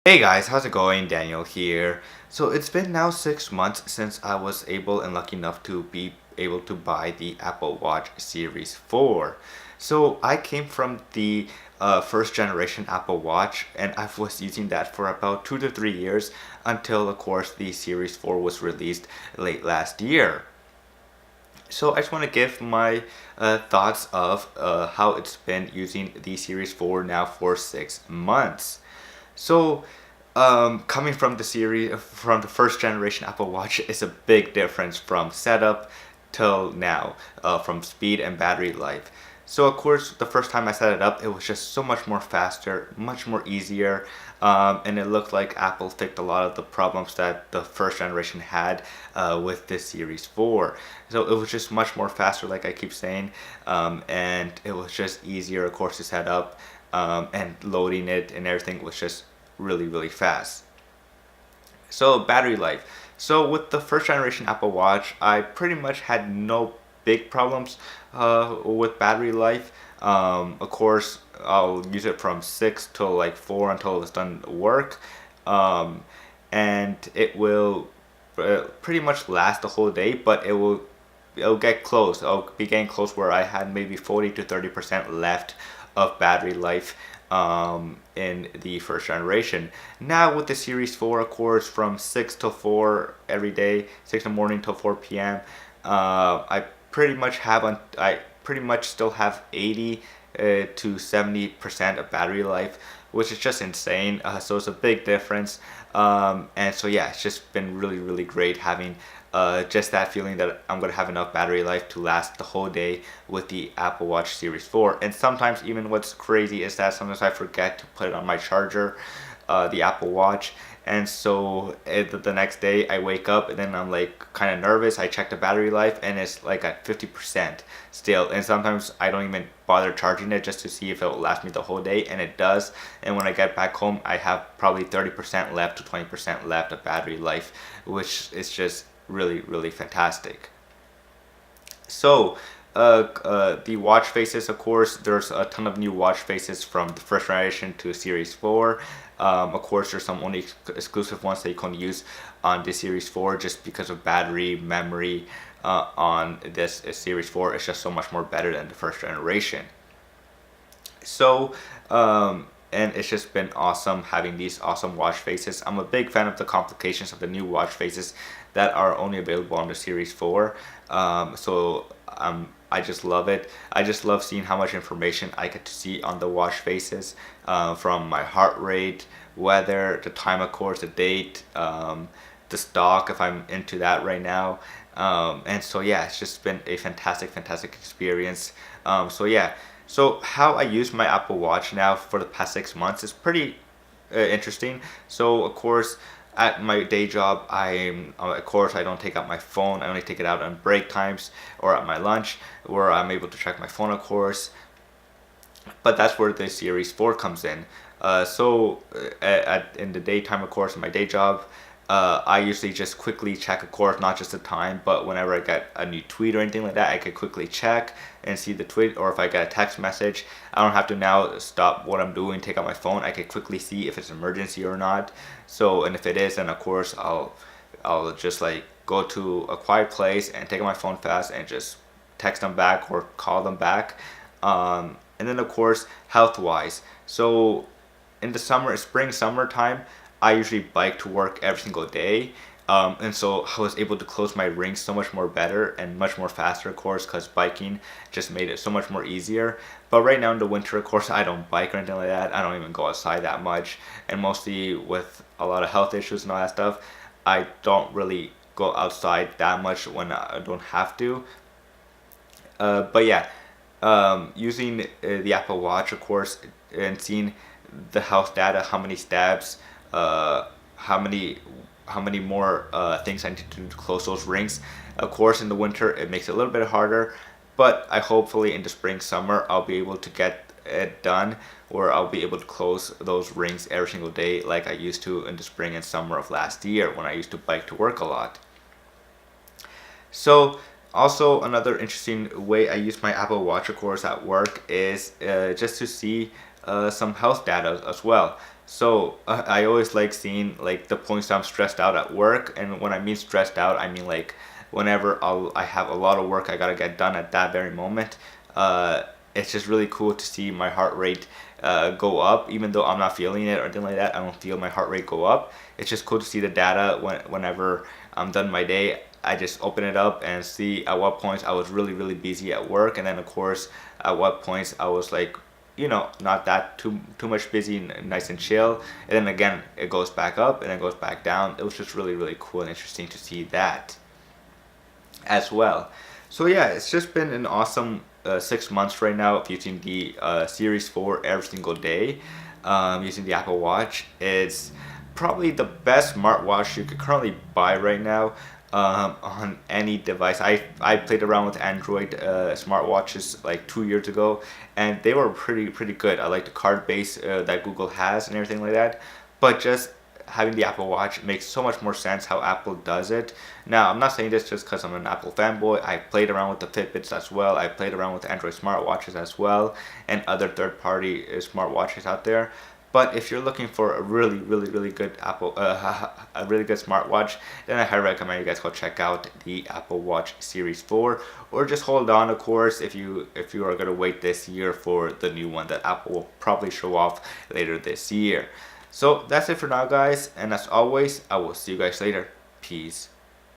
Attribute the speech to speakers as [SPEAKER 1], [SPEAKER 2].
[SPEAKER 1] Hey guys, how's it going? Daniel here. So it's been now 6 months since I was able and lucky enough to be able to buy the Apple Watch Series 4. So I came from the first generation Apple Watch and I was using that for about 2 to 3 years until of course the Series 4 was released late last year. So I just want to give my thoughts of how it's been using the Series 4 now for 6 months. So, coming from from the first generation Apple Watch is a big difference from setup till now, from speed and battery life. So of course, the first time I set it up, it was just so much more faster, much more easier, and it looked like Apple fixed a lot of the problems that the first generation had with this Series 4. So it was just much more faster, like I keep saying, and it was just easier, of course, to set up, and loading it and everything was just really fast. So battery life. So with the first generation Apple Watch, I pretty much had no big problems with battery life. Of course, I'll use it from 6 till like 4 until it's done work. Um, and it will pretty much last the whole day, but it'll get close. I'll be getting close where I had maybe 40 to 30% left of battery life in the first generation. Now with the Series 4, of course, from 6 to 4 every day, 6 in the morning till 4 p.m. I pretty much still have 80 to 70% of battery life, which is just insane. So it's a big difference. And so yeah, it's just been really great having just that feeling that I'm going to have enough battery life to last the whole day with the Apple Watch Series 4. And sometimes even what's crazy is that sometimes I forget to put it on my charger, the Apple Watch. And so the next day I wake up and then I'm like kind of nervous. I check the battery life and it's like at 50% still. And sometimes I don't even bother charging it just to see if it will last me the whole day. And it does. And when I get back home, I have probably 30% left to 20% left of battery life, which is just really fantastic. So the watch faces, of course, there's a ton of new watch faces from the first generation to Series 4. Of course, there's some only exclusive ones that you can use on the Series 4 just because of battery, memory on this Series 4 is just so much more better than the first generation. So, and it's just been awesome having these awesome watch faces. I'm a big fan of the complications of the new watch faces that are only available on the Series 4. I just love it. I just love seeing how much information I get to see on the watch faces, from my heart rate, weather, the time, of course, the date, the stock if I'm into that right now. And so yeah, it's just been a fantastic experience. So yeah, so how I use my Apple Watch now for the past 6 months is pretty interesting. So of course, at my day job, of course I don't take out my phone. I only take it out on break times or at my lunch, where I'm able to check my phone, of course. But that's where the Series 4 comes in. In the daytime, of course, in my day job, I usually just quickly check, of course, not just the time, but whenever I get a new tweet or anything like that, I could quickly check and see the tweet. Or if I get a text message, I don't have to now stop what I'm doing, take out my phone. I could quickly see if it's an emergency or not. So, and if it is, then of course I'll just like go to a quiet place and take out my phone fast and just text them back or call them back. And then of course, health wise. So in the summertime, I usually bike to work every single day. And so I was able to close my rings so much more better and much more faster, of course, because biking just made it so much more easier. But right now in the winter, of course, I don't bike or anything like that. I don't even go outside that much. And mostly with a lot of health issues and all that stuff, I don't really go outside that much when I don't have to. But yeah, using the Apple Watch, of course, and seeing the health data, how many steps, uh, how many more things I need to do to close those rings. Of course, in the winter it makes it a little bit harder, but I hopefully in the spring summer I'll be able to get it done, where I'll be able to close those rings every single day like I used to in the spring and summer of last year when I used to bike to work a lot. So also another interesting way I use my Apple Watch, of course, at work is just to see some health data as well. So I always like seeing like the points I'm stressed out at work, and when I mean stressed out, I mean like whenever I have a lot of work I gotta get done at that very moment. It's just really cool to see my heart rate go up, even though I'm not feeling it or anything like that. I don't feel my heart rate go up. It's just cool to see the data whenever I'm done my day. I just open it up and see at what points I was really busy at work, and then of course at what points I was like, you know, not that too much busy and nice and chill. And then again it goes back up and then goes back down. It was just really cool and interesting to see that as well. So yeah, it's just been an awesome 6 months right now of using the Series 4 every single day, using the Apple Watch. It's probably the best smartwatch you could currently buy right now, on any device. I played around with Android smartwatches like 2 years ago, and they were pretty good. I like the card base that Google has and everything like that, but just having the Apple Watch makes so much more sense how Apple does it. Now, I'm not saying this just because I'm an Apple fanboy. I played around with the Fitbits as well. I played around with Android smartwatches as well, and other third-party smartwatches out there. But if you're looking for a really good Apple, a really good smartwatch, then I highly recommend you guys go check out the Apple Watch Series 4, or just hold on, of course, if you are gonna wait this year for the new one that Apple will probably show off later this year. So that's it for now, guys, and as always, I will see you guys later. Peace.